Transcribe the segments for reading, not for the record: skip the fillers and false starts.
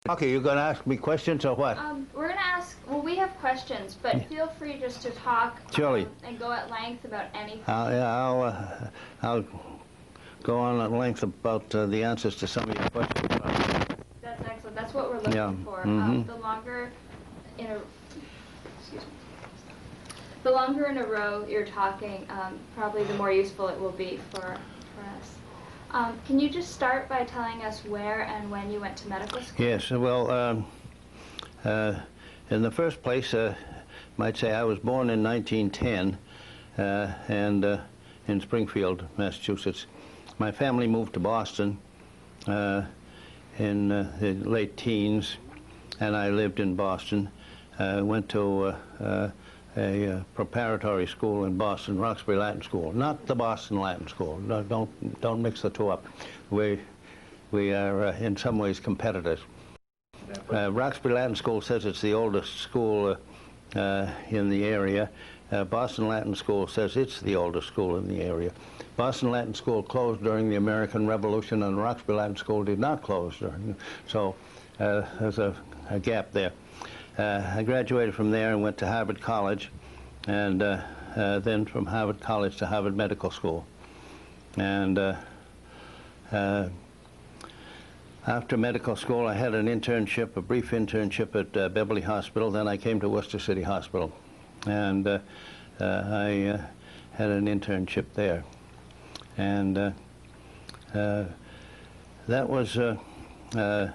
Okay, you're going to ask me questions or what? We're going to ask, well, we have questions, but feel free just to talk and go at length about anything. I'll go on at length about the answers to some of your questions. That's excellent. That's what we're looking for. The longer in a the longer in a row you're talking, probably the more useful it will be for us. Can you just start by telling us where and when you went to medical school? Yes, well, in the first place, might say I was born in 1910 and in Springfield, Massachusetts. My family moved to Boston in the late teens, and I lived in Boston. Went to a preparatory school in Boston, Roxbury Latin School, not the Boston Latin School. No, don't mix the two up. We are in some ways competitors. Roxbury Latin School says it's the oldest school in the area. Boston Latin School says it's the oldest school in the area. Boston Latin School closed during the American Revolution, and Roxbury Latin School did not close during. So there's a gap there. I graduated from there and went to Harvard College, and then from Harvard College to Harvard Medical School. And after medical school, I had an internship, a brief internship at Beverly Hospital. Then I came to Worcester City Hospital, and I had an internship there. And that was, I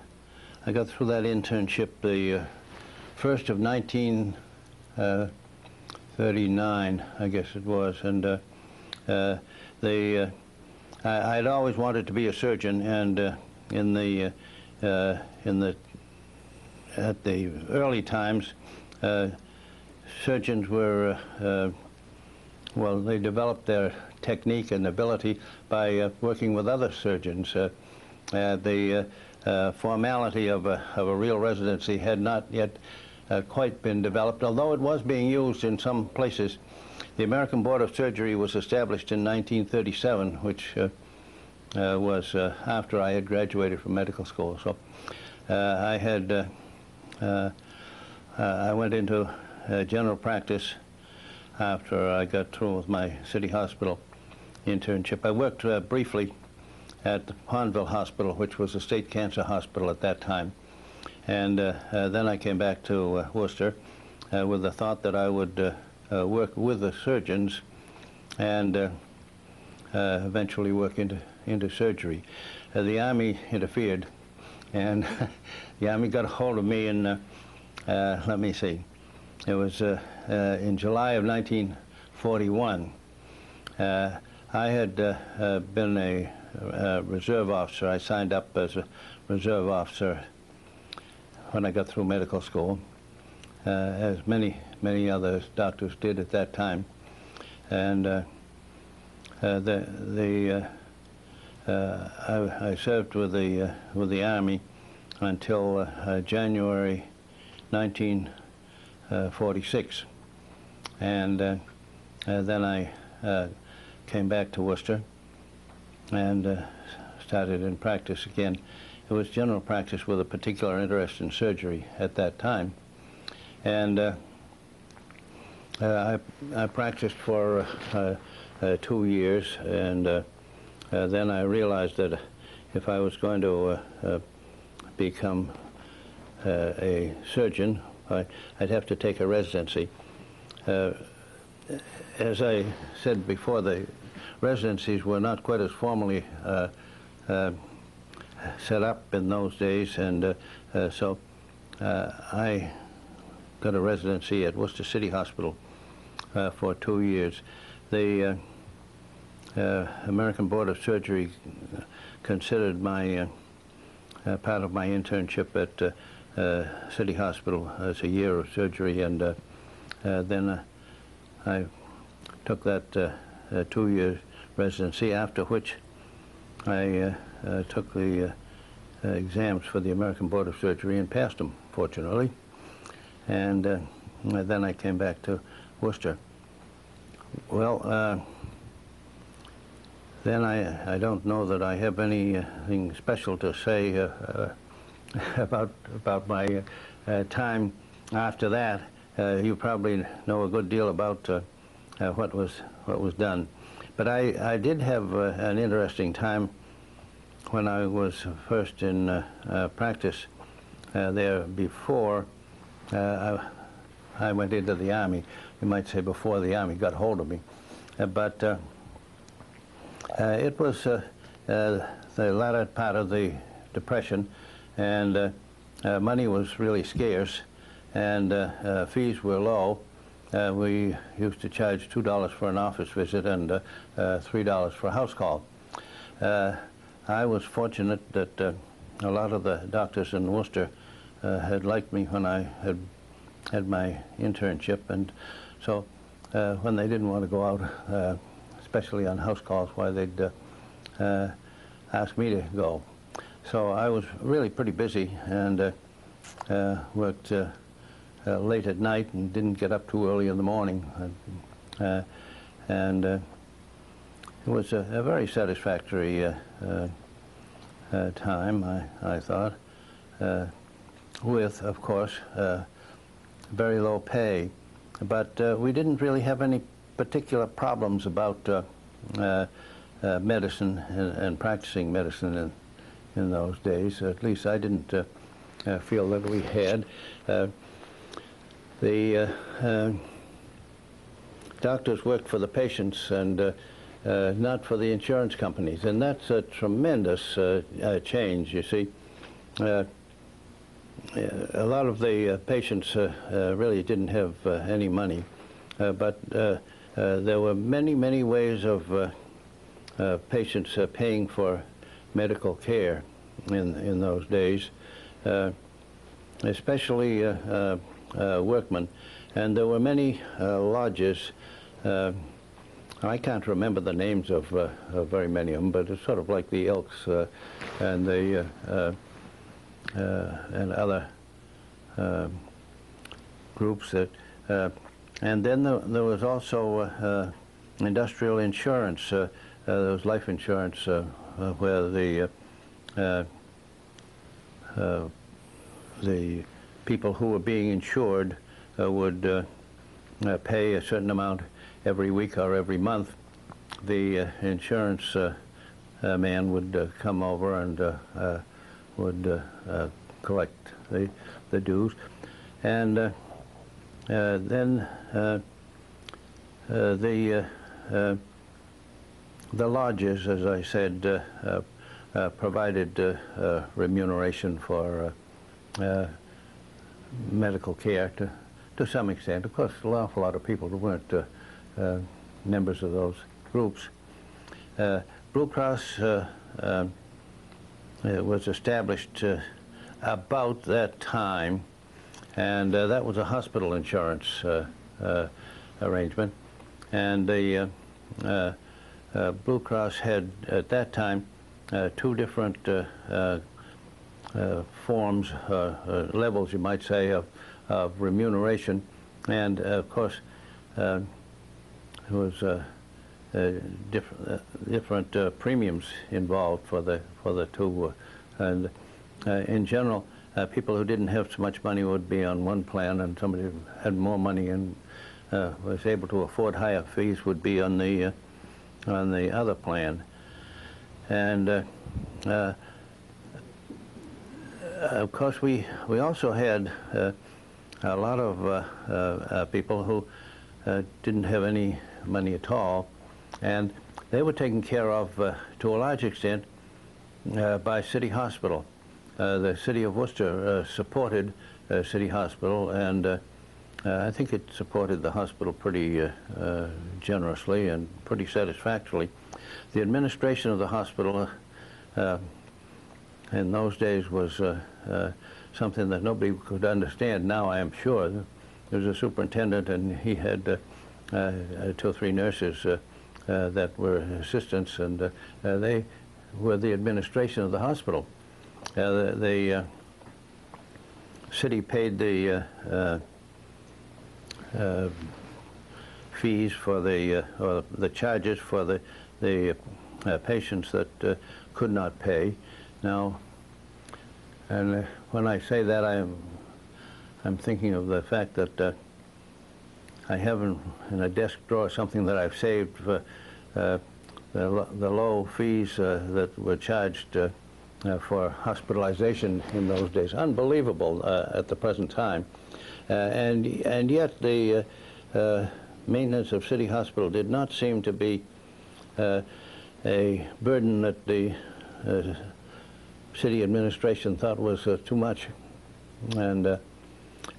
got through that internship the 1st of 1939, I guess it was. And I'd always wanted to be a surgeon, and at the early times, surgeons were well, they developed their technique and ability by working with other surgeons. The formality of a real residency had not yet quite been developed, although it was being used in some places. The American Board of Surgery was established in 1937, which was after I had graduated from medical school. So I went into general practice after I got through with my city hospital internship. I worked briefly at the Pondville Hospital, which was a state cancer hospital at that time. And then I came back to Worcester with the thought that I would work with the surgeons and eventually work into surgery. The Army interfered, and the Army got a hold of me in, let me see, it was in July of 1941. I had been a reserve officer. I signed up as a reserve officer when I got through medical school, as many other doctors did at that time. And I served with the Army until January 1946, and then I came back to Worcester and started in practice again. It was general practice with a particular interest in surgery at that time, and I practiced for 2 years, and then I realized that if I was going to become a surgeon, I'd have to take a residency. As I said before, the residencies were not quite as formally set up in those days, and so I got a residency at Worcester City Hospital for 2 years. The American Board of Surgery considered my part of my internship at City Hospital as a year of surgery, and then I took that 2-year residency, after which I took the exams for the American Board of Surgery and passed them, fortunately. And then I came back to Worcester. Well, then I don't know that I have anything special to say about my time after that. You probably know a good deal about what was done. But I did have an interesting time when I was first in practice there before I went into the Army. You might say before the Army got hold of me. But it was the latter part of the Depression, and money was really scarce, and fees were low. We used to charge $2 for an office visit and $3 for a house call. I was fortunate that a lot of the doctors in Worcester had liked me when I had my internship, and so when they didn't want to go out, especially on house calls, why they'd ask me to go. So I was really pretty busy and worked late at night and didn't get up too early in the morning. And it was a very satisfactory time, I thought, with, of course, very low pay. But we didn't really have any particular problems about medicine and practicing medicine in those days. At least I didn't feel that we had. The doctors worked for the patients and not for the insurance companies, and that's a tremendous change, you see. A lot of the patients really didn't have any money, but there were many, many ways of patients paying for medical care in those days, especially workmen. And there were many lodges. I can't remember the names of very many of them, but it's sort of like the Elks and the and other groups that. And then there was also industrial insurance. There was life insurance where the people who were being insured would pay a certain amount every week or every month. The insurance man would come over and would collect the dues, and then the lodges, as I said, provided remuneration for medical care to some extent. Of course, an awful lot of people who weren't members of those groups. Blue Cross was established about that time, and that was a hospital insurance arrangement. And the Blue Cross had, at that time, two different forms, levels, you might say, of remuneration. And of course, there was different premiums involved for the two. And in general, people who didn't have so much money would be on one plan, and somebody who had more money and was able to afford higher fees would be on the other plan. And of course, we also had a lot of people who didn't have any money at all, and they were taken care of to a large extent by City Hospital. The City of Worcester supported City Hospital, and I think it supported the hospital pretty generously and pretty satisfactorily. The administration of the hospital in those days was something that nobody could understand. Now I am sure. There was a superintendent, and he had 2 or 3 nurses that were assistants, and they were the administration of the hospital. The city paid the fees for or the charges for the patients that could not pay. Now, And when I say that, I'm thinking of the fact that I have in a desk drawer something that I've saved for the low fees that were charged for hospitalization in those days. Unbelievable at the present time. And yet the maintenance of City Hospital did not seem to be a burden that the city administration thought was too much. And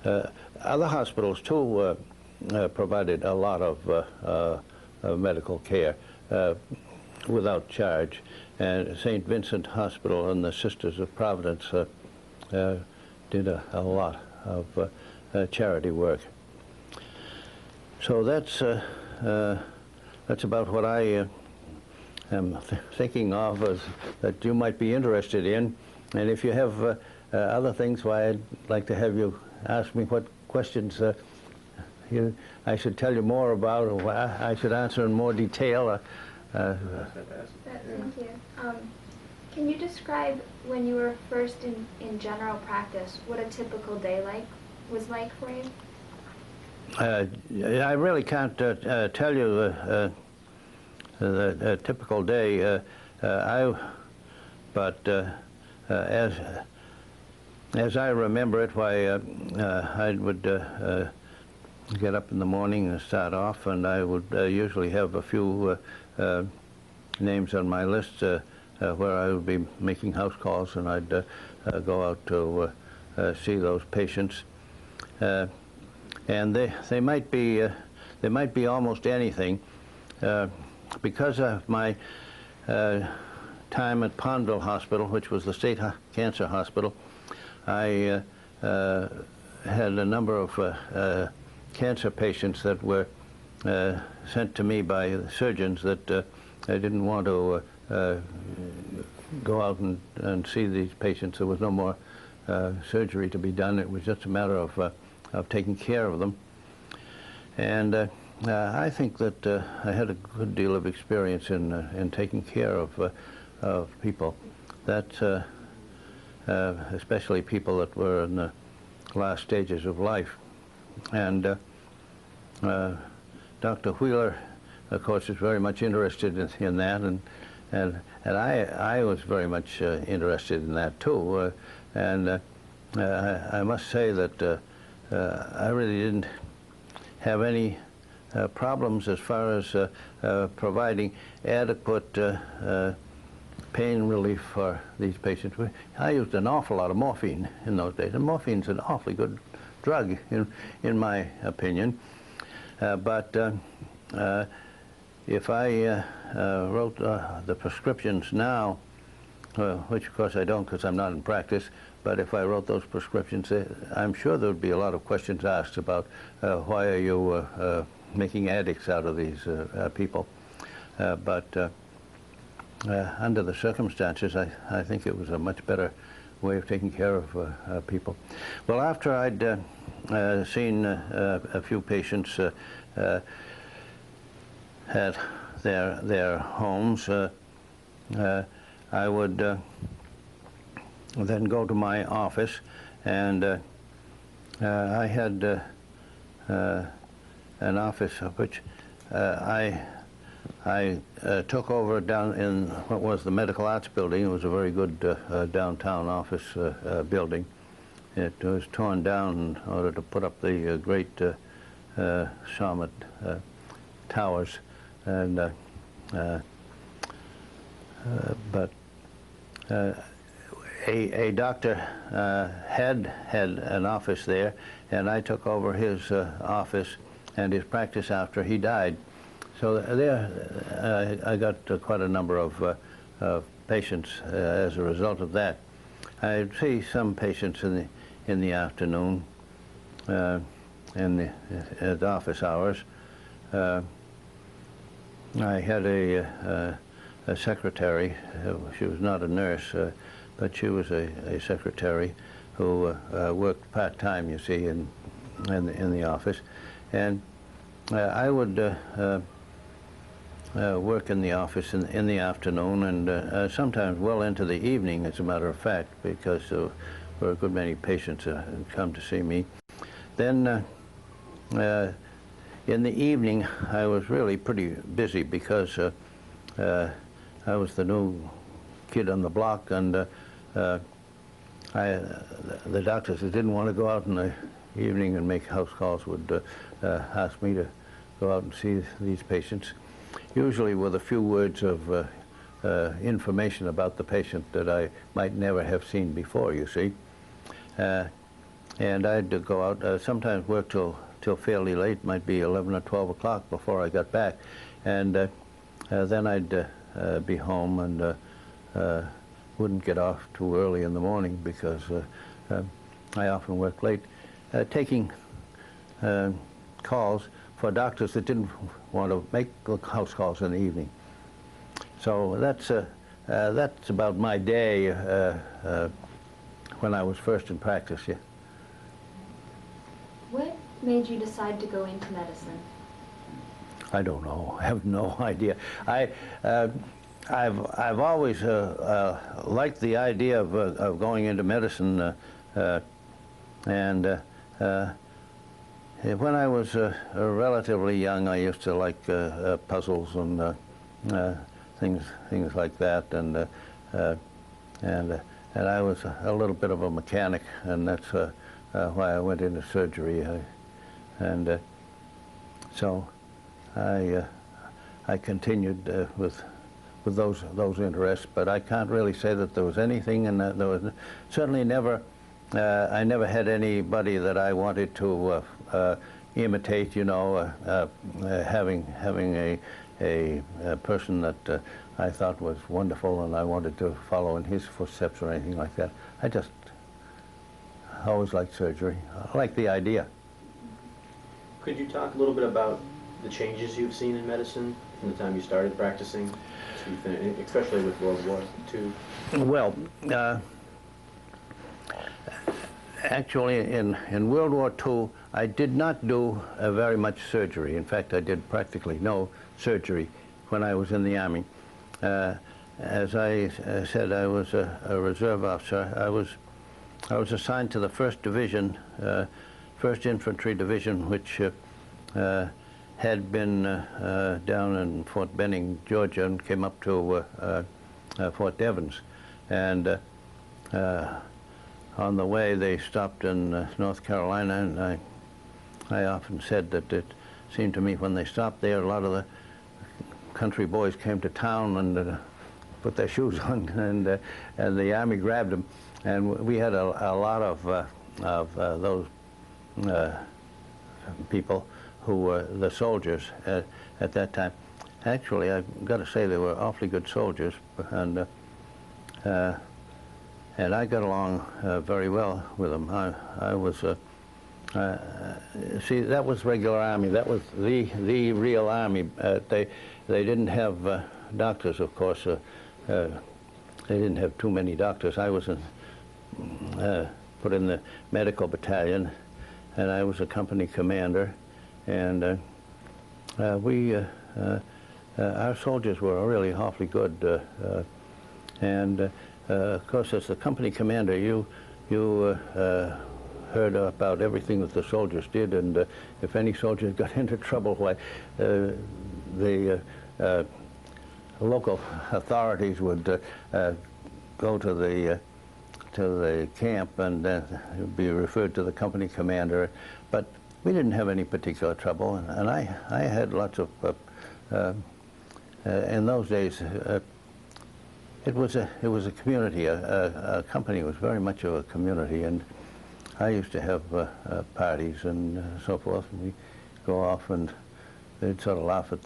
other hospitals, too, provided a lot of medical care without charge. And St. Vincent Hospital and the Sisters of Providence did a lot of charity work. So that's about what I am thinking of as that you might be interested in. And if you have other things, why, I'd like to have you ask me what questions I should tell you more about, or I should answer in more detail. Thank you. Can you describe when you were first in general practice, what a typical day was like for you? I really can't tell you the typical day. But as I remember it, why I would get up in the morning and start off, and I would usually have a few names on my list where I would be making house calls, and I'd go out to see those patients. And they might be almost anything. Because of my time at Pondville Hospital, which was the state cancer hospital, I had a number of cancer patients that were sent to me by the surgeons that I didn't want to go out and see these patients. There was no more surgery to be done. It was just a matter of taking care of them. And I think that I had a good deal of experience in taking care of people. That's especially people that were in the last stages of life. And Dr. Wheeler, of course, is very much interested in that, and I was very much interested in that too. I must say that I really didn't have any problems as far as providing adequate pain relief for these patients. I used an awful lot of morphine in those days, and morphine's an awfully good drug, in my opinion. But if I wrote the prescriptions now, which of course I don't because I'm not in practice, but if I wrote those prescriptions, I'm sure there would be a lot of questions asked about why are you making addicts out of these people. But under the circumstances, I think it was a much better way of taking care of people. Well, after I'd seen a few patients at their homes, I would then go to my office, and I had an office which I took over down in what was the Medical Arts Building. It was a very good downtown office building. It was torn down in order to put up the great Summit towers, and but a doctor had an office there, and I took over his office and his practice after he died. So there, I got quite a number of patients as a result of that. I'd see some patients in the afternoon, at office hours. I had a secretary. She was not a nurse, but she was a secretary who worked part-time, you see, in the office. And I would work in the office in the afternoon, and sometimes well into the evening, as a matter of fact, because for a good many patients who come to see me. Then in the evening, I was really pretty busy because I was the new kid on the block, and the doctors that didn't want to go out in the evening and make house calls would ask me to go out and see these patients, usually with a few words of information about the patient that I might never have seen before, you see. And I'd go out, sometimes work till fairly late, might be 11 or 12 o'clock before I got back. And then I'd be home and wouldn't get off too early in the morning because I often worked late, taking calls for doctors that didn't want to make house calls in the evening. So that's about my day when I was first in practice. Yeah. What made you decide to go into medicine? I don't know. I have no idea. I've always liked the idea of going into medicine, and when I was relatively young, I used to like puzzles and things like that, and I was a little bit of a mechanic, and that's why I went into surgery, and so I continued with those interests, but I can't really say that there was anything, and there was certainly never. I never had anybody that I wanted to imitate. You know, having a person that I thought was wonderful, and I wanted to follow in his footsteps or anything like that. I just always liked surgery. I like the idea. Could you talk a little bit about the changes you've seen in medicine from the time you started practicing to especially with World War II? Well, actually, in World War II, I did not do very much surgery. In fact, I did practically no surgery when I was in the Army. As I said, I was a reserve officer. I was assigned to the 1st Division, 1st Infantry Division, which had been down in Fort Benning, Georgia, and came up to Fort Devens. And on the way, they stopped in North Carolina, and I often said that it seemed to me when they stopped there, a lot of the country boys came to town and put their shoes on, and the Army grabbed them. And we had a lot of those people who were the soldiers at that time. Actually, I've got to say they were awfully good soldiers, and I got along very well with them. I was, see, that was regular Army. That was the real Army. They didn't have doctors, of course. They didn't have too many doctors. I was put in the medical battalion, and I was a company commander, and our soldiers were really awfully good, and of course, as the company commander, you heard about everything that the soldiers did, and if any soldiers got into trouble, why the local authorities would go to the camp and be referred to the company commander. But we didn't have any particular trouble, and I had lots of in those days. It was a community. A company was very much of a community, and I used to have parties and so forth. And we go off, and they'd sort of laugh at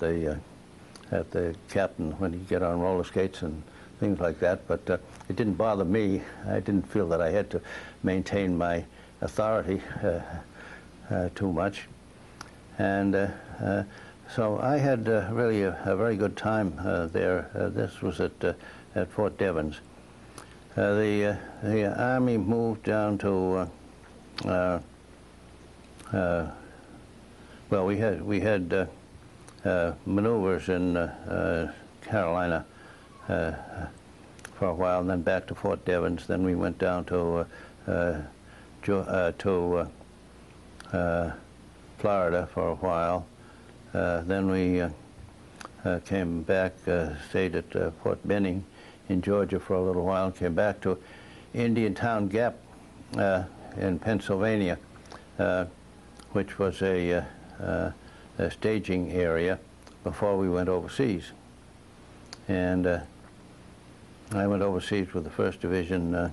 the captain when he'd get on roller skates and things like that. But it didn't bother me. I didn't feel that I had to maintain my authority too much, and so I had really a very good time there. This was at Fort Devens. The Army moved down to well, we had maneuvers in Carolina for a while, and then back to Fort Devens. Then we went down to to Florida for a while. Then we came back, stayed at Fort Benning in Georgia for a little while, came back to Indiantown Gap in Pennsylvania, which was a staging area before we went overseas. And I went overseas with the 1st Division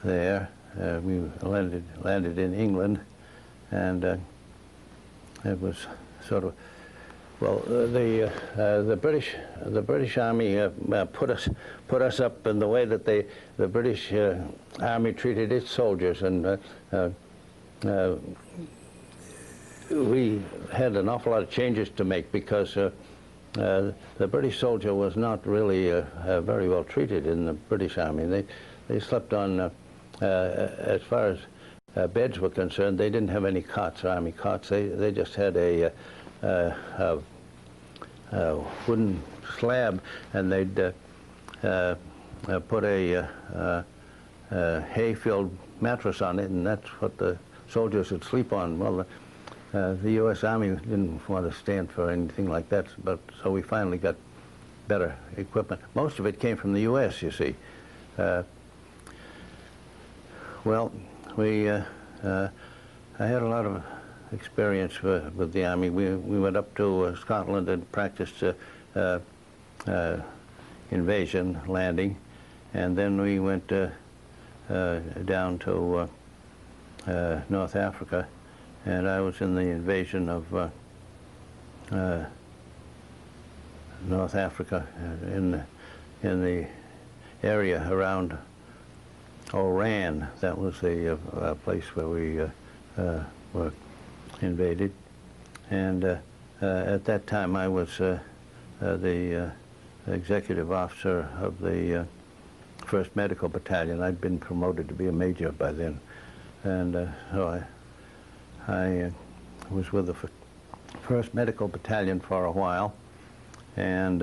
there. We landed in England, and it was sort of, well, the British Army put us up in the way that the British Army treated its soldiers, and we had an awful lot of changes to make because the British soldier was not really very well treated in the British Army. They slept on, as far as beds were concerned, they didn't have any cots, Army cots. They just had a wooden slab, and they'd put a hay-filled mattress on it, and that's what the soldiers would sleep on. Well, the U.S. Army didn't want to stand for anything like that, but so we finally got better equipment. Most of it came from the U.S., you see. Well, I had a lot of experience with the Army. We went up to Scotland and practiced invasion landing, and then we went down to North Africa, and I was in the invasion of North Africa in the area around Oran. That was the place where we were invaded, and at that time I was the executive officer of the 1st Medical Battalion. I'd been promoted to be a major by then, and so I was with the 1st Medical Battalion for a while, and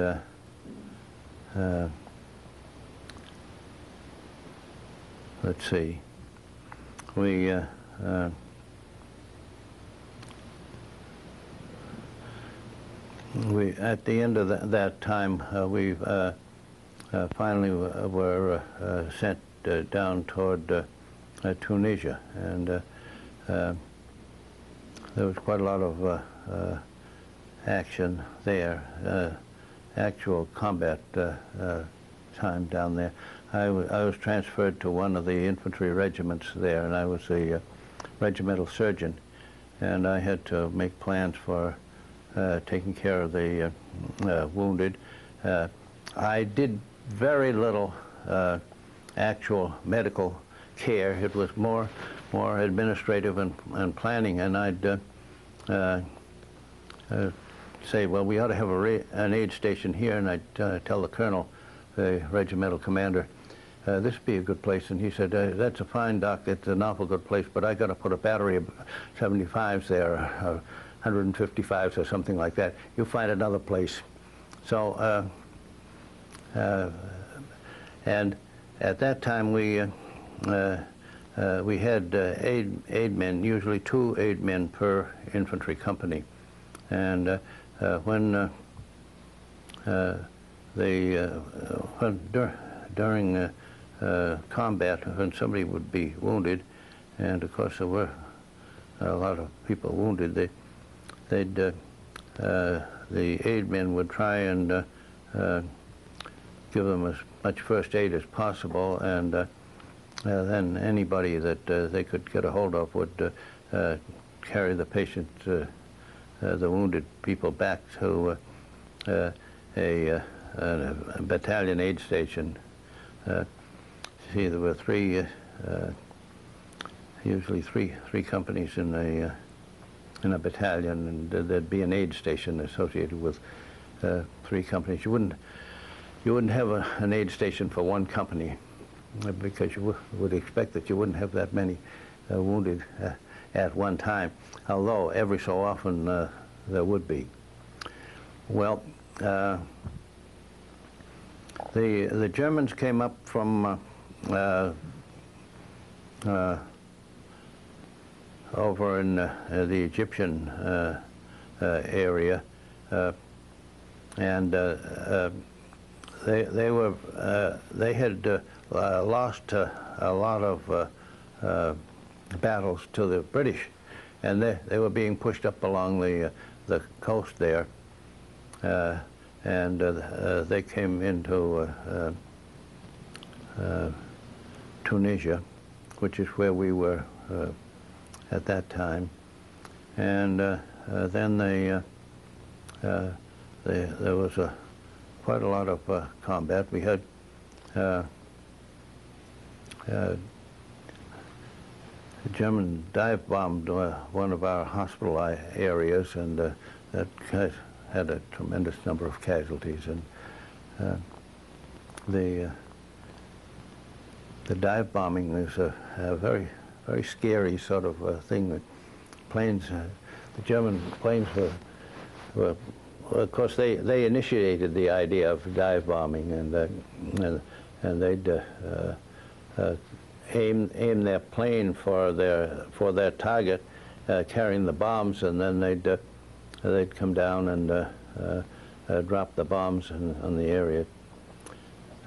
let's see, we at the end of that time, we finally were sent down toward Tunisia, and there was quite a lot of action there, actual combat time down there. I was transferred to one of the infantry regiments there, and I was the regimental surgeon, and I had to make plans for taking care of the wounded. I did very little actual medical care. It was more administrative and planning, and I'd say, well, we ought to have an aid station here, and I'd tell the colonel, the regimental commander, this would be a good place, and he said, that's a fine, Doc, it's an awful good place, but I got to put a battery of 75s there, 155s or something like that. You find another place. So, and at that time we had aid men, usually 2 aid men per infantry company, and when during combat, when somebody would be wounded, and of course there were a lot of people wounded, the aid men would try and give them as much first aid as possible, and then anybody that they could get a hold of would carry the patient, the wounded people, back to a battalion aid station. See, there were usually three companies in a battalion, and there'd be an aid station associated with 3 companies. You wouldn't have an aid station for one company, because you would expect that you wouldn't have that many wounded at one time, although every so often there would be. Well, the Germans came up from over in the Egyptian area, and they had lost a lot of battles to the British, and they were being pushed up along the coast there, and they came into Tunisia, which is where we were at that time, and then there was quite a lot of combat. We had the German dive bombed one of our hospital areas, and that had a tremendous number of casualties. And the dive bombing is a very, very scary sort of thing. That planes, the German planes were, of course, they initiated the idea of dive bombing, and they'd aim their plane for their target, carrying the bombs, and then they'd come down and drop the bombs on the area.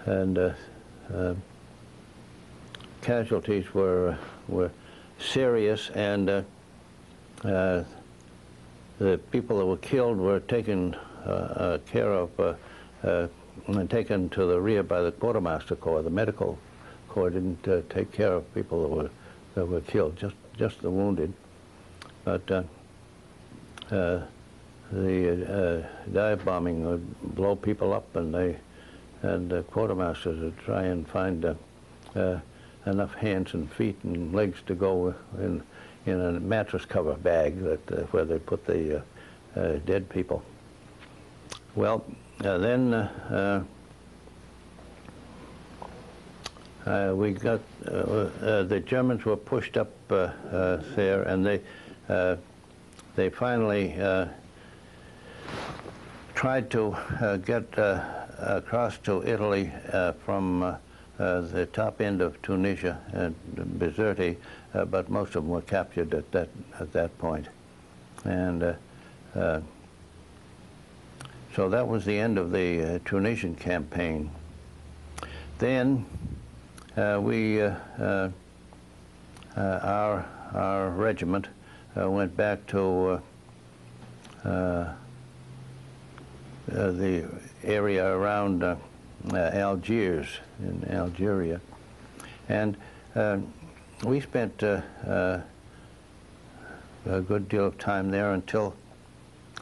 And casualties were serious, and the people that were killed were taken care of and taken to the rear by the quartermaster corps. The medical corps didn't take care of people that were killed, just the wounded. But the dive bombing would blow people up, and the quartermasters would try and find enough hands and feet and legs to go in a mattress cover bag where they put the dead people. Well, then we got the Germans were pushed up there, and they finally tried to get across to Italy from the top end of Tunisia and Bizerte, but most of them were captured at that point. And so that was the end of the Tunisian campaign. Then our regiment went back to the area around Algiers in Algeria, and we spent a good deal of time there until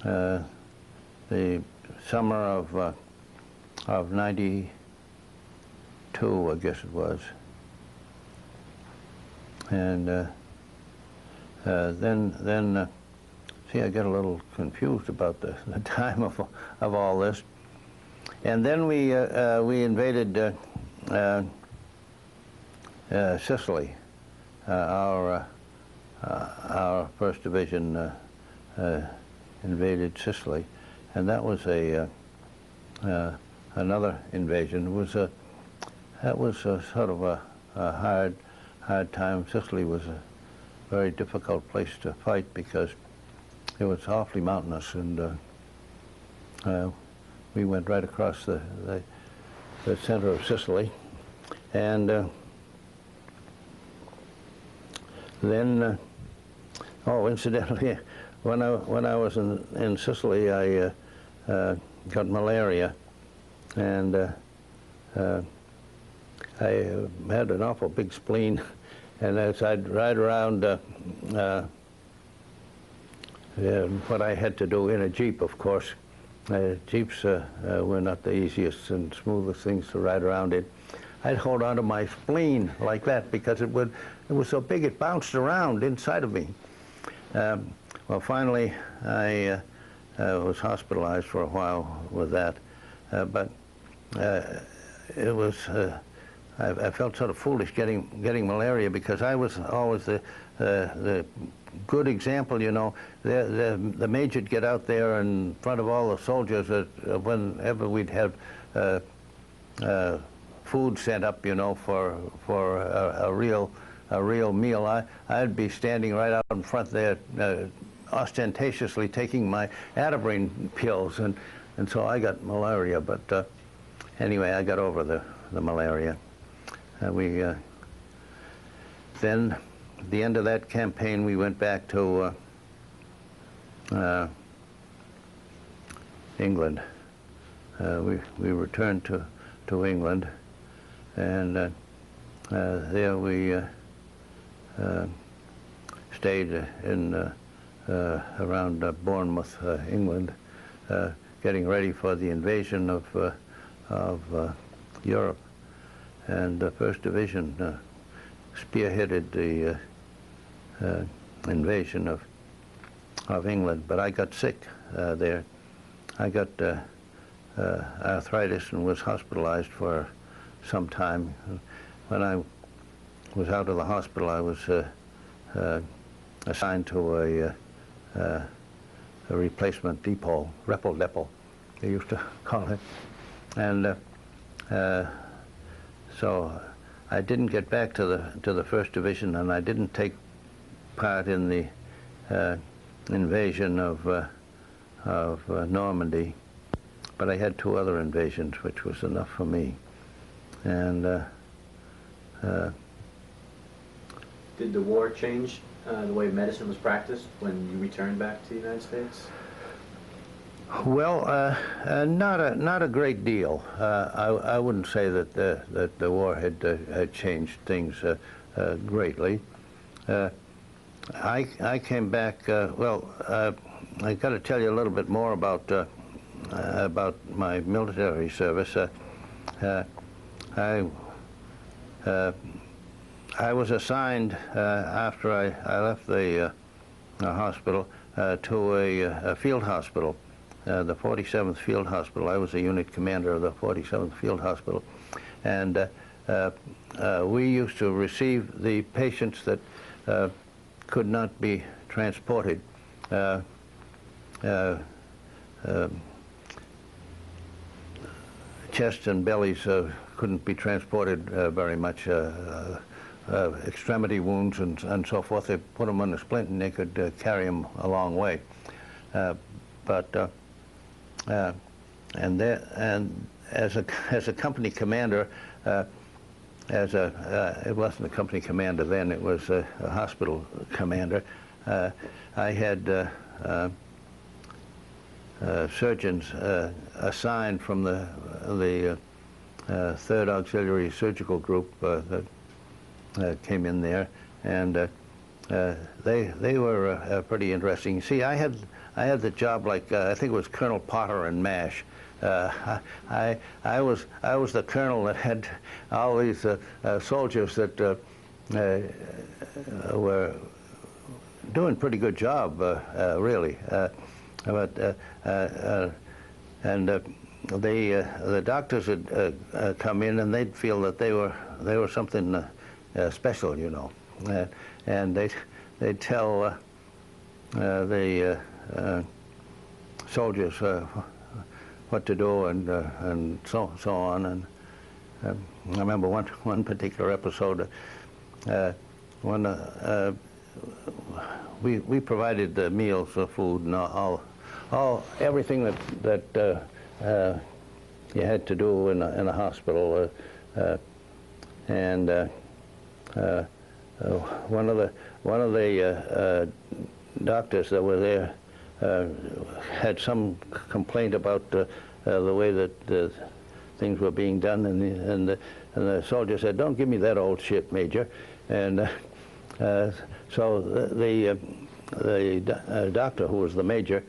the summer of '92, I guess it was, and then see, I get a little confused about the time of all this. And then we invaded Sicily. Our 1st Division invaded Sicily, and that was another invasion. That was sort of a hard time. Sicily was a very difficult place to fight because it was awfully mountainous, and we went right across the center of Sicily, and then, oh, incidentally, when I was in Sicily, I got malaria, and I had an awful big spleen, and as I'd ride around, what I had to do in a Jeep, of course. Jeeps were not the easiest and smoothest things to ride around in. I'd hold onto my spleen like that because it was so big it bounced around inside of me. Well, finally, I was hospitalized for a while with that, but it was. I felt sort of foolish getting malaria because I was always the good example, you know. The major'd get out there in front of all the soldiers whenever we'd have food sent up, you know, for a real meal. I'd be standing right out in front there, ostentatiously taking my Atabrine pills, and so I got malaria. But anyway, I got over the malaria. Then, at the end of that campaign, we went back to England. We returned to England, and there we stayed in around Bournemouth, England, getting ready for the invasion of Europe. And the 1st Division spearheaded the invasion of England, but I got sick there. I got arthritis and was hospitalized for some time. When I was out of the hospital, I was assigned to a replacement depot, depot, they used to call it. And so I didn't get back to the 1st Division, and I didn't take part in the invasion of Normandy, but I had 2 other invasions, which was enough for me. And did the war change the way medicine was practiced when you returned back to the United States? Well, not a great deal. I wouldn't say that the war had changed things greatly. I came back. I got to tell you a little bit more about my military service. I was assigned after I left the hospital to a field hospital. The 47th Field Hospital. I was a unit commander of the 47th Field Hospital, and we used to receive the patients that could not be transported. Chests and bellies couldn't be transported very much. Extremity wounds and so forth. They put them on a splint and they could carry them a long way. And as a company commander, it wasn't a company commander then, it was a hospital commander. I had surgeons assigned from the 3rd Auxiliary Surgical Group that came in there, and they were pretty interesting. See, I had the job like I think it was Colonel Potter and MASH. I was the colonel that had all these soldiers that were doing a pretty good job, really. The doctors would come in and they'd feel that they were something special, you know, and they'd tell the soldiers what to do and so on. And I remember one particular episode. We provided the meals, food, and everything that you had to do in a hospital. One of the doctors that were there had some complaint about the way that things were being done, and the soldier said, "Don't give me that old shit, Major." And so the doctor, who was the major,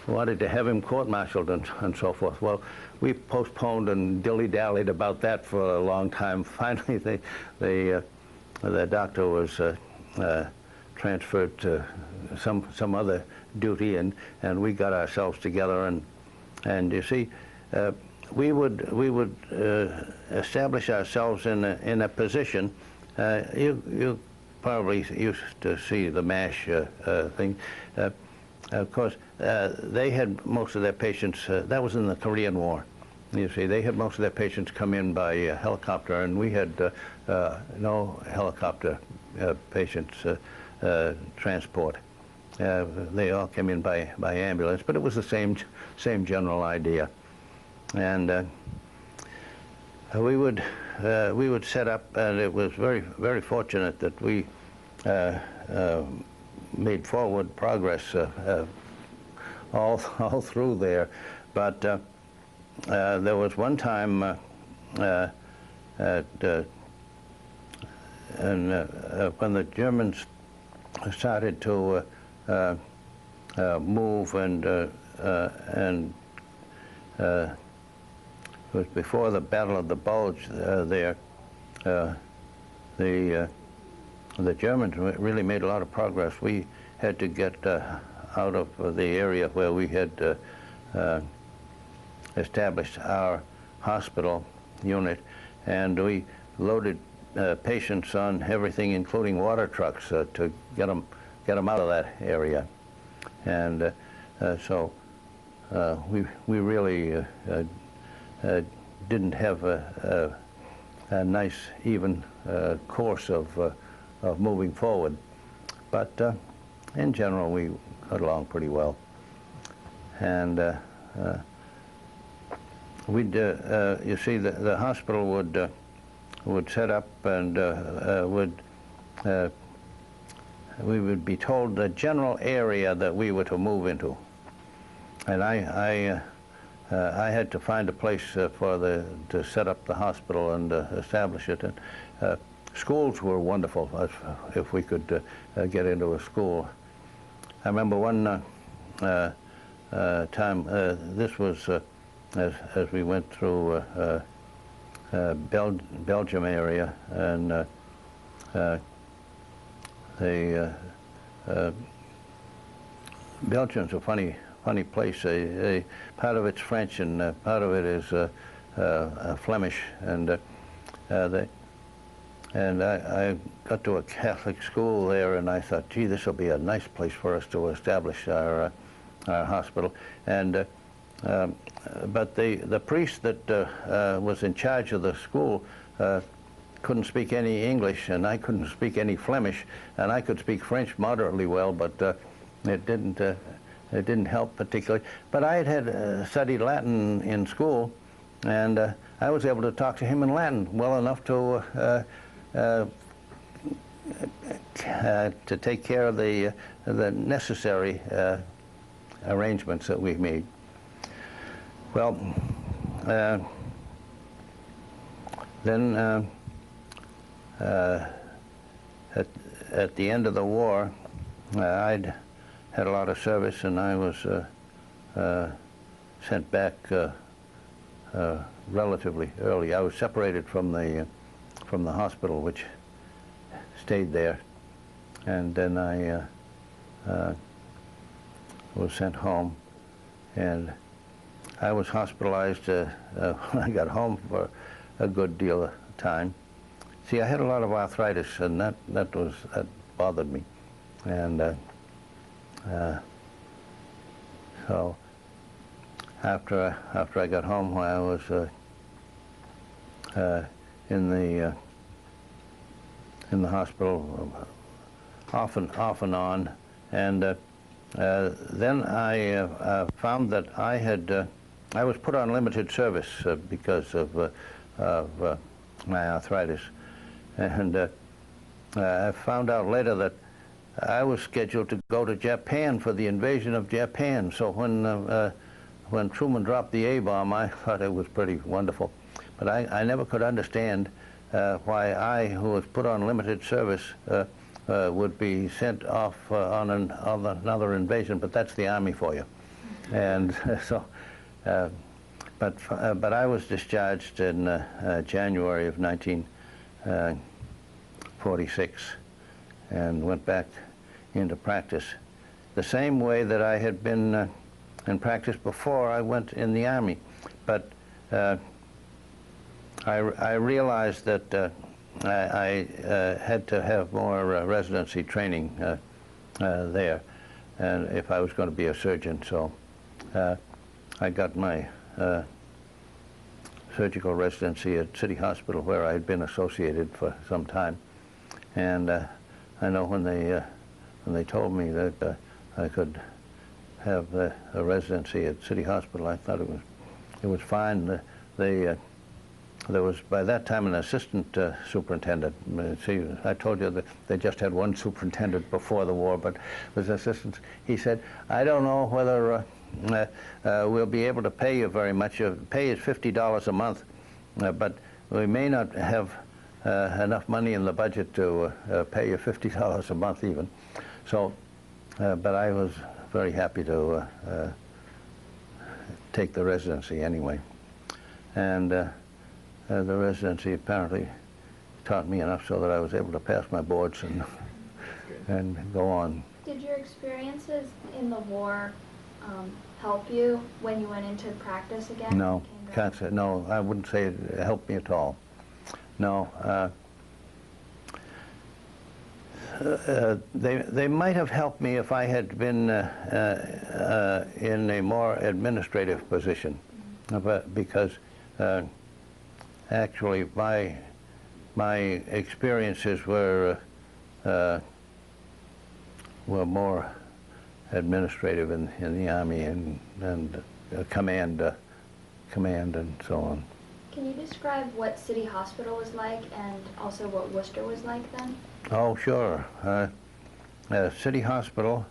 wanted to have him court-martialed and so forth. Well, we postponed and dilly-dallied about that for a long time. Finally, the doctor was transferred to some other duty, and we got ourselves together, and you see, we would establish ourselves in a position. You probably used to see the MASH thing. Of course, they had most of their patients. That was in the Korean War. You see, they had most of their patients come in by helicopter, and we had no helicopter patients transport. They all came in by ambulance, but it was the same general idea. And we would set up, and it was very fortunate that we made forward progress all through there. But there was one time when the Germans started to move, and it was before the Battle of the Bulge there. The Germans really made a lot of progress. We had to get out of the area where we had established our hospital unit, and we loaded patients on everything, including water trucks, to get them out of that area. And so we really didn't have a nice, even course of moving forward. But in general, we got along pretty well. And you see, the hospital would set up, and we would be told the general area that we were to move into. And I had to find a place to set up the hospital and establish it. And schools were wonderful if we could get into a school. I remember one time, this was as we went through Belgium area, and Belgium's a funny place. Part of it's French, and part of it is Flemish, and I got to a Catholic school there, and I thought, gee, this will be a nice place for us to establish our hospital. And but the priest that was in charge of the school couldn't speak any English, and I couldn't speak any Flemish, and I could speak French moderately well, but it didn't help particularly. But I had studied Latin in school, and I was able to talk to him in Latin well enough to take care of the necessary arrangements that we made. Well, then at the end of the war, I'd had a lot of service, and I was sent back relatively early. I was separated from the hospital, which stayed there, and then I was sent home, and I was hospitalized when I got home for a good deal of time. See, I had a lot of arthritis, and that bothered me, and so after I got home, I was in the hospital off and on, and then I found that I was put on limited service because of my arthritis, and I found out later that I was scheduled to go to Japan for the invasion of Japan. So when Truman dropped the A-bomb, I thought it was pretty wonderful. But I never could understand why I, who was put on limited service, would be sent off on another invasion. But that's the Army for you. And so, but I was discharged in January of 1946 and went back into practice the same way that I had been in practice before I went in the Army. But I realized that I had to have more residency training there, and if I was going to be a surgeon. So I got my surgical residency at City Hospital, where I had been associated for some time. And I know when they told me that I could have a residency at City Hospital, I thought it was fine. There was, by that time, an assistant superintendent. See, I told you that they just had one superintendent before the war, but was assistant. He said, I don't know whether we'll be able to pay you very much. Pay is $50 a month, but we may not have enough money in the budget to pay you $50 a month even. So, but I was very happy to take the residency anyway. And the residency apparently taught me enough so that I was able to pass my boards and go on. Did your experiences in the war help you when you went into practice again? No, can't say. No, I wouldn't say it helped me at all. No. They might have helped me if I had been in a more administrative position, but because actually my experiences were more administrative in the Army and command and so on. Can you describe what City Hospital was like and also what Worcester was like then? Oh, sure. City Hospital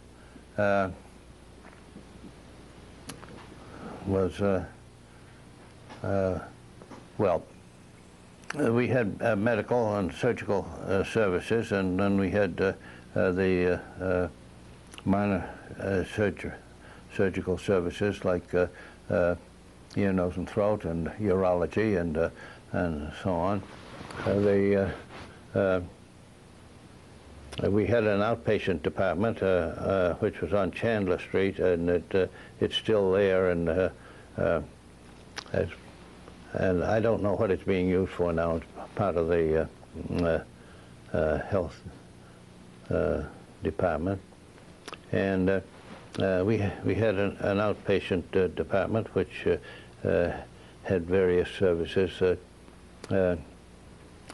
was, well, we had medical and surgical services, and then we had the minor surgical services like ear, nose, and throat, and urology, and so on. We had an outpatient department, which was on Chandler Street, and it's still there, and I don't know what it's being used for now. It's part of the health department. And we had an outpatient department which had various services,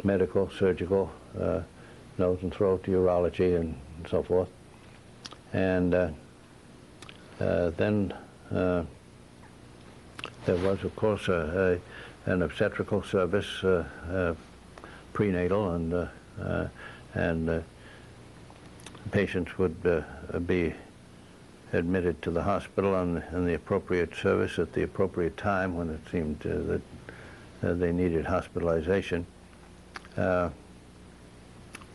medical, surgical, nose and throat, urology, and so forth. And then there was, of course, an obstetrical service, prenatal, and patients would be admitted to the hospital in the appropriate service at the appropriate time when it seemed that they needed hospitalization.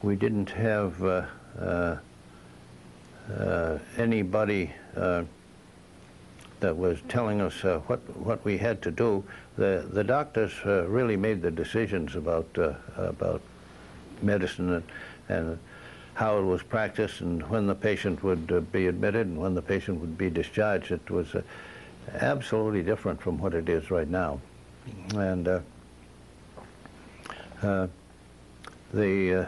We didn't have anybody that was telling us what we had to do. The doctors really made the decisions about medicine and how it was practiced and when the patient would be admitted and when the patient would be discharged. It was absolutely different from what it is right now. And the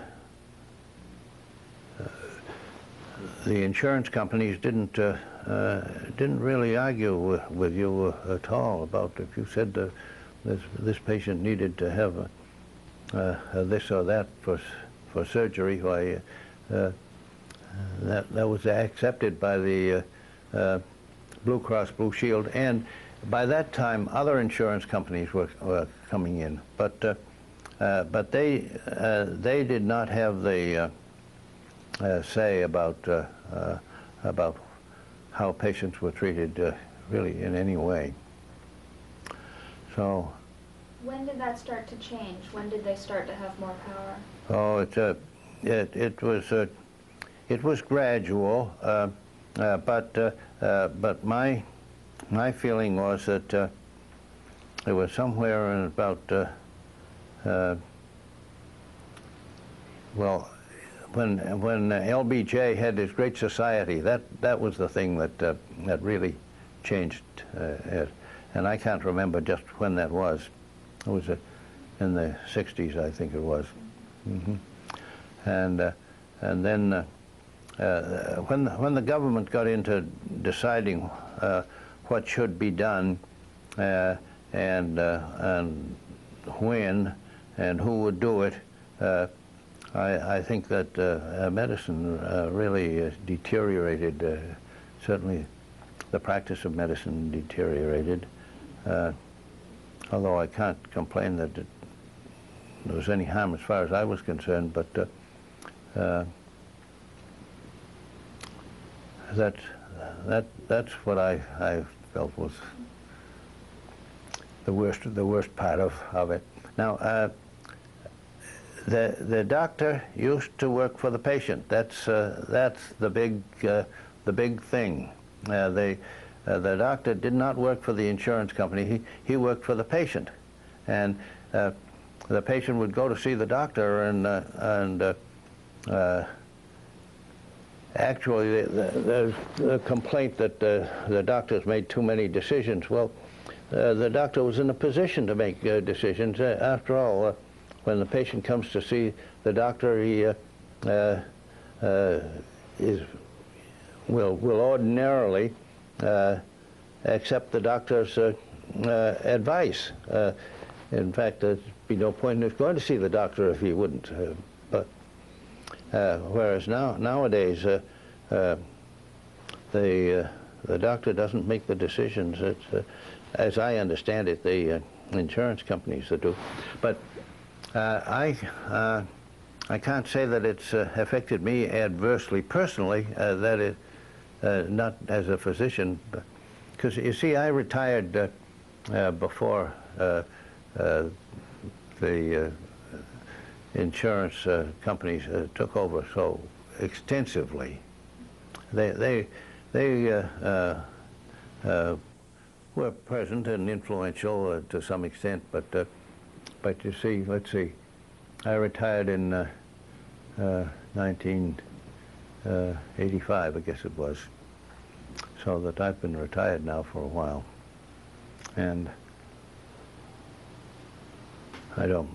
insurance companies didn't really argue with you at all about if you said this patient needed to have this or that for surgery. Why that was accepted by the Blue Cross Blue Shield, and by that time other insurance companies were coming in, but they did not have the say about how patients were treated really in any way. So. When did that start to change? When did they start to have more power? Oh, it was gradual, but my feeling was that it was somewhere in about well, when LBJ had his Great Society, that was the thing that really changed it, and I can't remember just when that was. It was in the 60s, I think it was. Mm-hmm. And then when the government got into deciding what should be done, and when and who would do it, I think that medicine really deteriorated. Certainly, the practice of medicine deteriorated. Although I can't complain that there was any harm as far as I was concerned, but that's what I felt was the worst part of it. Now, the doctor used to work for the patient. That's the big thing. The doctor did not work for the insurance company. He worked for the patient, and the patient would go to see the doctor, and actually the complaint that the doctors made too many decisions. Well, the doctor was in a position to make decisions. After all, when the patient comes to see the doctor, he will ordinarily accept the doctor's advice. In fact, there'd be no point in going to see the doctor if he wouldn't. Whereas nowadays, the doctor doesn't make the decisions. It's, as I understand it, the insurance companies that do. But I can't say that it's affected me adversely personally. That is not as a physician, because you see, I retired before the insurance companies took over so extensively. They were present and influential to some extent, but you see, let's see, I retired in 1985, I guess it was, so that I've been retired now for a while, and I don't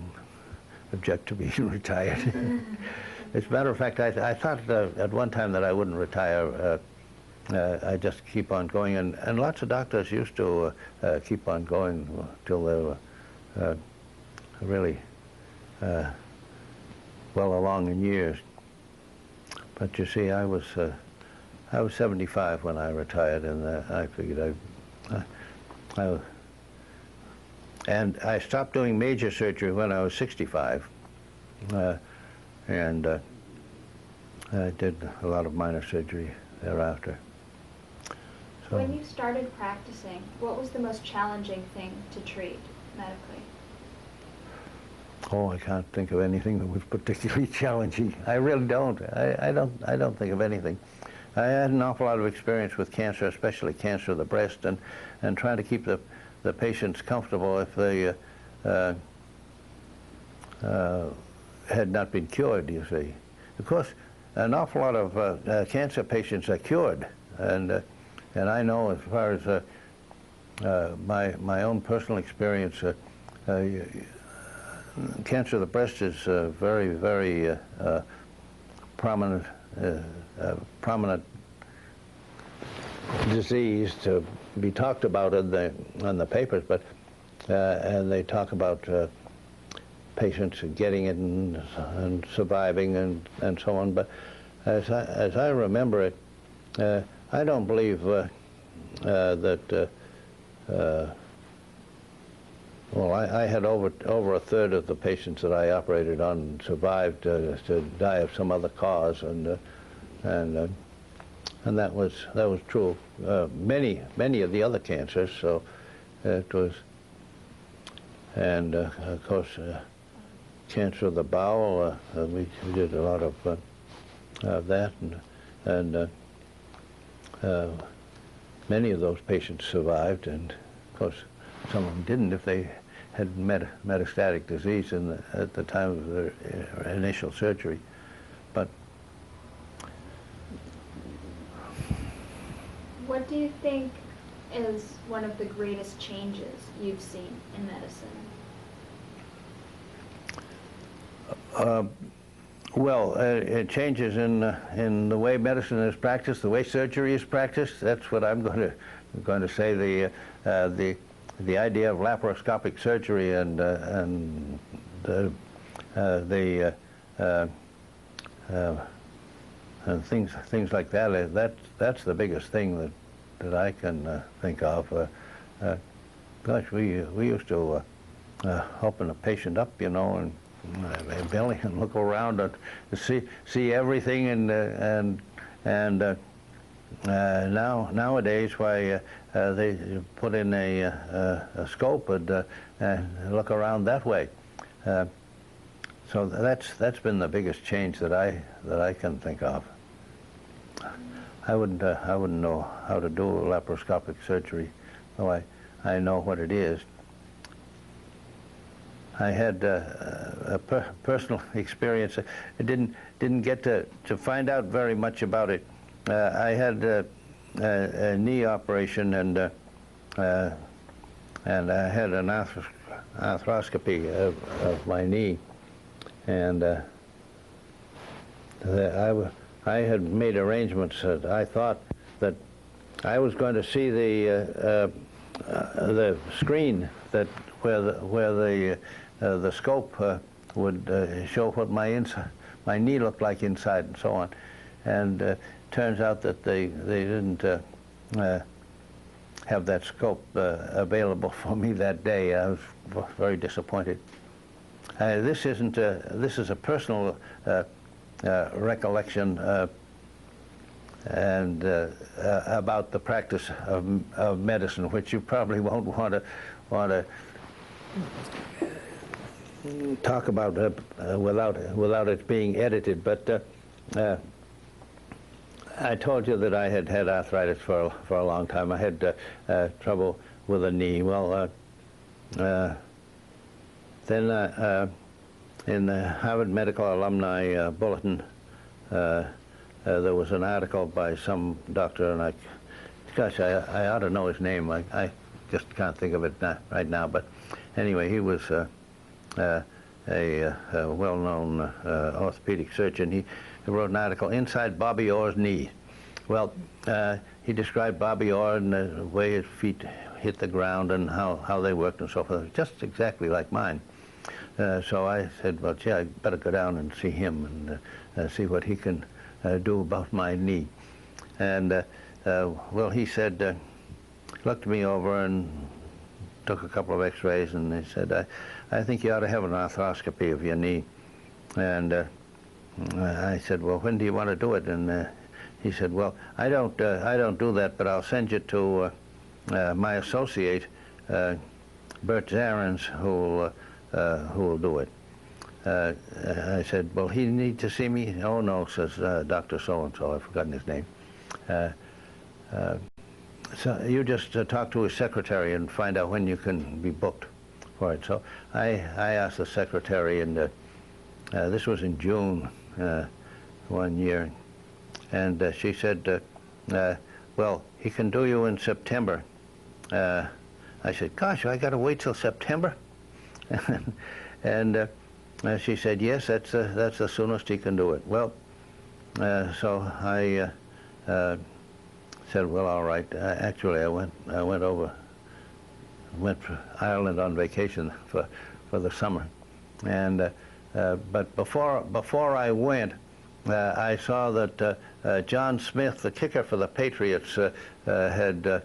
object to being retired. As a matter of fact, I thought at one time that I wouldn't retire. I just keep on going, and lots of doctors used to keep on going till they were really well along in years. But you see, I was 75 when I retired, and I figured and I stopped doing major surgery when I was 65, and I did a lot of minor surgery thereafter. So, when you started practicing, what was the most challenging thing to treat medically? oh, I can't think of anything that was particularly challenging. I really don't. I don't think of anything. I had an awful lot of experience with cancer, especially cancer of the breast, and trying to keep the patients comfortable if they had not been cured, you see. Of course, an awful lot of cancer patients are cured, and I know as far as my own personal experience, cancer of the breast is a very, very prominent disease to be talked about in the papers, but and they talk about patients getting it and surviving and so on. But as I remember it, I don't believe that. Well, I had over a third of the patients that I operated on survived to die of some other cause, and that was true. Many of the other cancers. So it was, and of course, cancer of the bowel. We did a lot of that, and many of those patients survived, and of course, some of them didn't if they had metastatic disease at the time of their initial surgery. But what do you think is one of the greatest changes you've seen in medicine? Well, it changes in the way medicine is practiced, the way surgery is practiced. That's what I'm going to say. the idea of laparoscopic surgery and and things like that. That's the biggest thing that I can think of. Gosh, we used to open a patient up, you know, and belly and look around and see everything, and nowadays, why they put in a scope and look around that way. So that's been the biggest change that I can think of. I wouldn't know how to do laparoscopic surgery, though I know what it is. I had a personal experience. I didn't get to find out very much about it. I had a knee operation, and I had an arthroscopy of my knee, and I had made arrangements that I thought that I was going to see the screen where the scope would show what my knee looked like inside and so on, and turns out that they didn't have that scope available for me that day. I was very disappointed. This is a personal recollection and about the practice of medicine, which you probably won't want to talk about without it being edited. But I told you that I had arthritis for a long time. I had trouble with a knee. Well, then in the Harvard Medical Alumni Bulletin, there was an article by some doctor, and gosh, I ought to know his name. I just can't think of it right now. But anyway, he was a well-known orthopedic surgeon. He wrote an article, Inside Bobby Orr's Knee. Well, he described Bobby Orr and the way his feet hit the ground and how they worked and so forth, just exactly like mine. So I said, well, gee, I better go down and see him and see what he can do about my knee. And, well, he said, looked me over and took a couple of x-rays, and he said, I think you ought to have an arthroscopy of your knee. And I said, well, when do you want to do it? And he said, well, I don't do that, but I'll send you to my associate, Bert Zarens, who will do it. I said, well, he need to see me? Oh, no, says Dr. So-and-so. I've forgotten his name. So you just talk to his secretary and find out when you can be booked for it. So I asked the secretary, and this was in June one year, and she said, well, he can do you in September. I said, gosh, I got to wait till September? And she said, yes, that's the soonest he can do it. Well, so I said, well, all right. Actually, I went to Ireland on vacation for the summer, and but before I went, I saw that John Smith, the kicker for the Patriots, had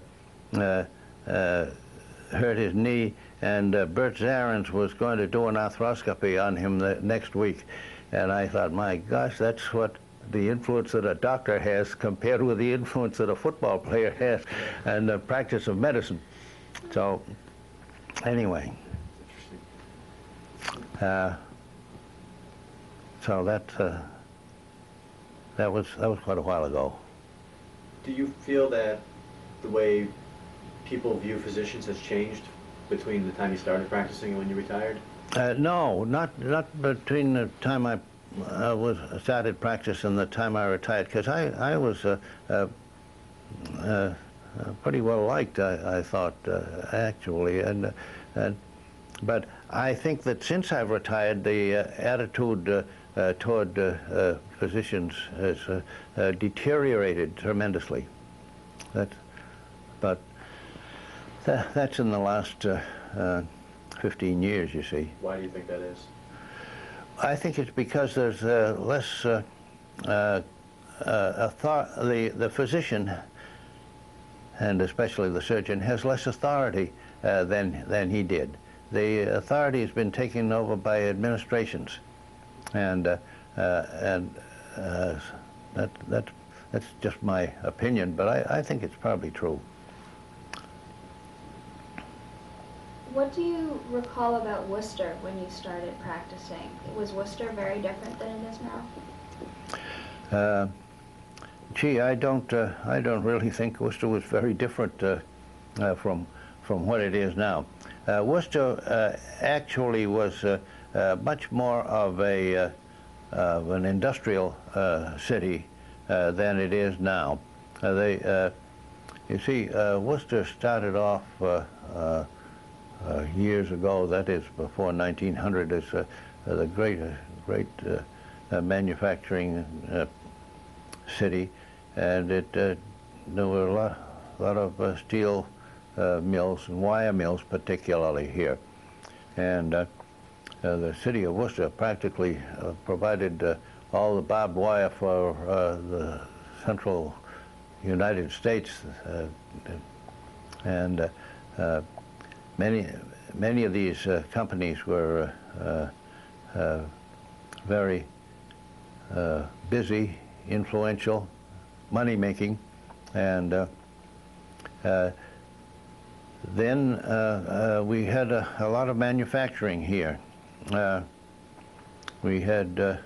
hurt his knee, and Bert Zarens was going to do an arthroscopy on him the next week. And I thought, my gosh, that's what the influence that a doctor has compared with the influence that a football player has and the practice of medicine. So anyway, so that was quite a while ago. Do you feel that the way people view physicians has changed between the time you started practicing and when you retired? No, not between the time I started practice and the time I retired, because I was pretty well liked, I thought, actually, but I think that since I've retired, the attitude toward physicians has deteriorated tremendously. But That's in the last 15 years, you see. Why do you think that is? I think it's because there's less the physician, and especially the surgeon, has less authority than he did. The authority has been taken over by administrations, and that's just my opinion, but I think it's probably true. What do you recall about Worcester when you started practicing? Was Worcester very different than it is now? Gee, I don't really think Worcester was very different from what it is now. Worcester actually was much more of an industrial city than it is now. You see, Worcester started off years ago, that is before 1900, as the great manufacturing city, and there were a lot of steel mills and wire mills, particularly here. And the city of Worcester practically provided all the barbed wire for the central United States, and many of these companies were very busy, influential, money-making, and then we had a lot of manufacturing here. We had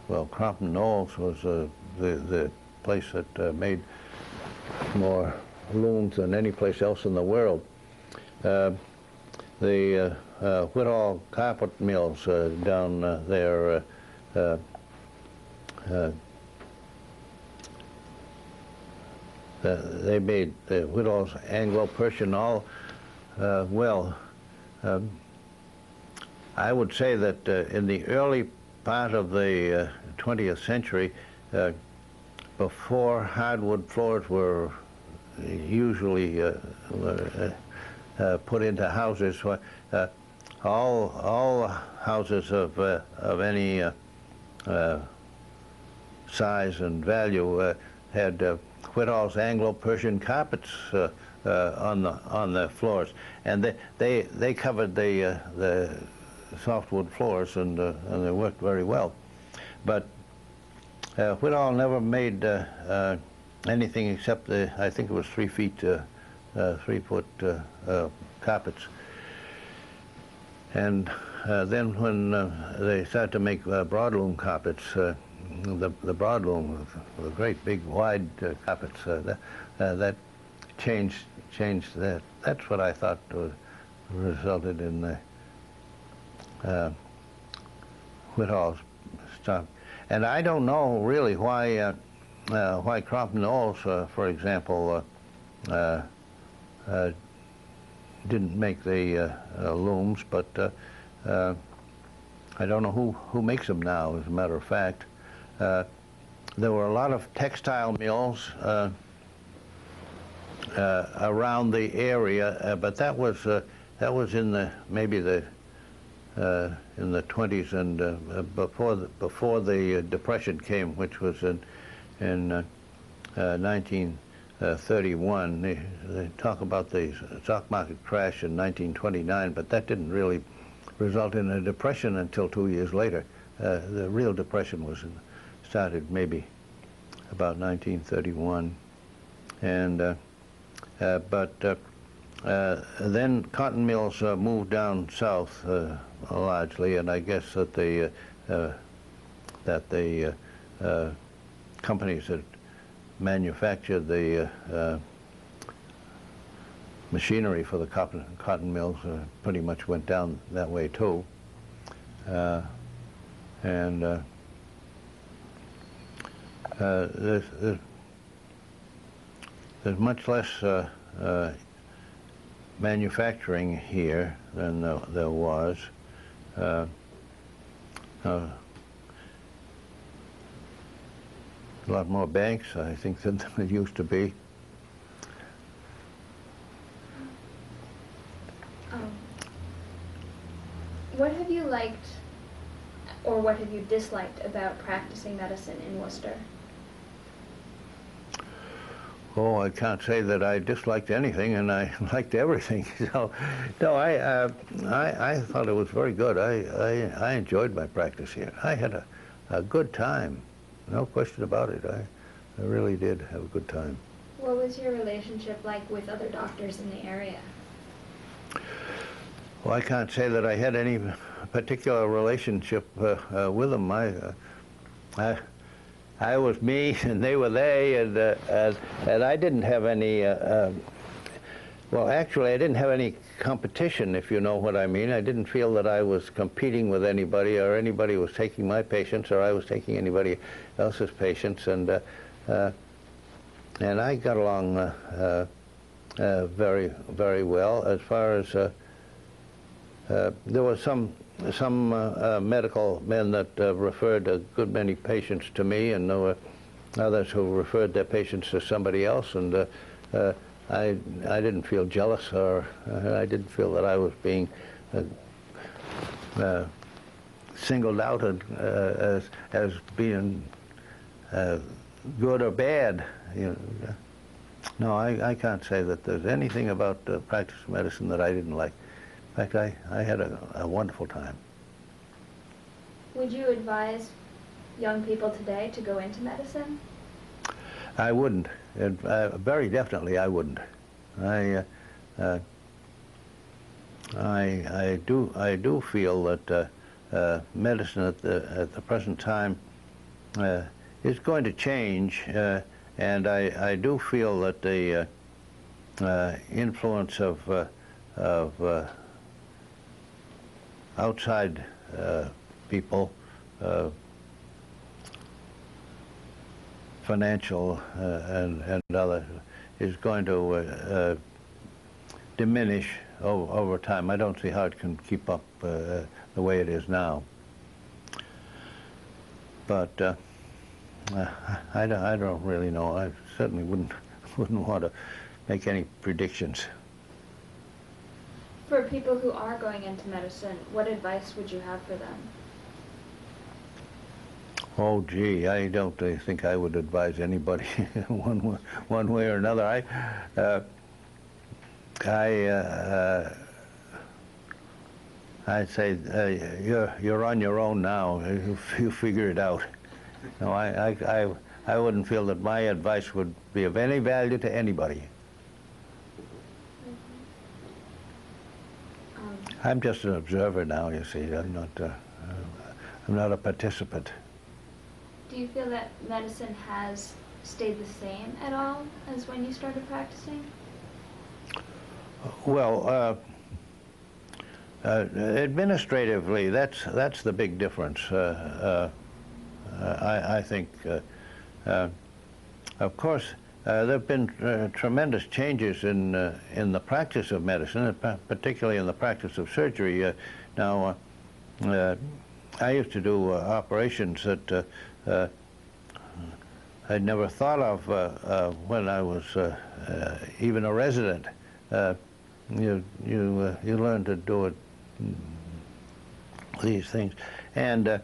well, Crompton Knowles was the place that made more looms than any place else in the world. The Whitall carpet mills down there, they made Whittall's Anglo-Persian all well. I would say that in the early part of the 20th century, before hardwood floors were usually put into houses, all houses of any size and value had Whittall's Anglo-Persian carpets on the floors, and they covered the softwood floors, and they worked very well. But Whittall never made anything except I think it was 3 foot carpets. And then when they started to make broadloom carpets, the broadloom, the great big wide carpets, that changed that. That's what I thought resulted in the Whittall's stuff. And I don't know really why Crompton Knowles, for example, didn't make the looms, but I don't know who makes them now, as a matter of fact. There were a lot of textile mills around the area, but that was in the maybe the in the 20s and before the Depression came, which was in 1931. They talk about the stock market crash in 1929, but that didn't really result in a depression until 2 years later. The real depression started maybe about 1931, and but then cotton mills moved down south largely, and I guess that the companies that manufactured the machinery for the cotton mills pretty much went down that way too, and there's much less manufacturing here than there was. A lot more banks, I think, than there used to be. have you disliked about practicing medicine in Worcester? Oh, I can't say that I disliked anything, and I liked everything. So, no, I thought it was very good. I enjoyed my practice here. I had a good time, no question about it. I really did have a good time. What was your relationship like with other doctors in the area? Well, I can't say that I had any particular relationship with them. I was me, and they were they, and I didn't have any. Well, actually, I didn't have any competition, if you know what I mean. I didn't feel that I was competing with anybody, or anybody was taking my patients, or I was taking anybody else's patients, and I got along very, very well. As far as there was some medical men that referred a good many patients to me, and there were others who referred their patients to somebody else, and I didn't feel jealous, or I didn't feel that I was being singled out as being good or bad. You know. No, I can't say that there's anything about practice of medicine that I didn't like. In fact, I had a wonderful time. Would you advise young people today to go into medicine? I wouldn't. Very definitely, I wouldn't. I do feel that medicine at the present time is going to change, and I do feel that the influence of outside people, financial and other, is going to diminish over time. I don't see how it can keep up the way it is now. But I don't really know. I certainly wouldn't want to make any predictions. For people who are going into medicine, what advice would you have for them? Oh, gee, I don't think I would advise anybody one way or another. I'd say you're on your own now. You figure it out. No, I wouldn't feel that my advice would be of any value to anybody. I'm just an observer now. You see, I'm not a participant. Do you feel that medicine has stayed the same at all as when you started practicing? Well, administratively, that's the big difference. I think, of course, there have been tremendous changes in the practice of medicine, particularly in the practice of surgery. Now, I used to do operations that I'd never thought of when I was even a resident. You learn to do it, these things, and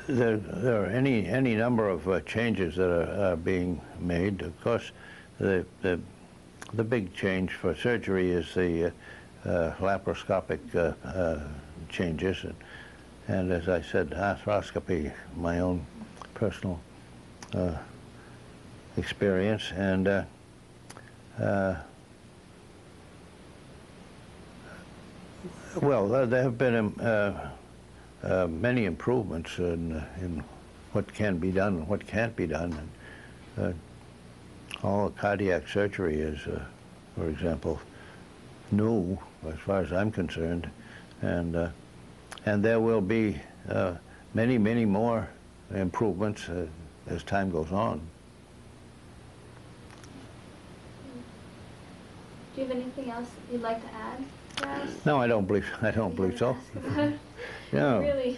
there are any number of changes that are being made. Of course, the big change for surgery is the laparoscopic changes, and as I said, arthroscopy, my own personal experience, and well, there have been many improvements in what can be done and what can't be done. And, all cardiac surgery is, for example, new as far as I'm concerned, and there will be many more improvements as time goes on. Do you have anything else you'd like to add for us? No, I don't believe so. No. Really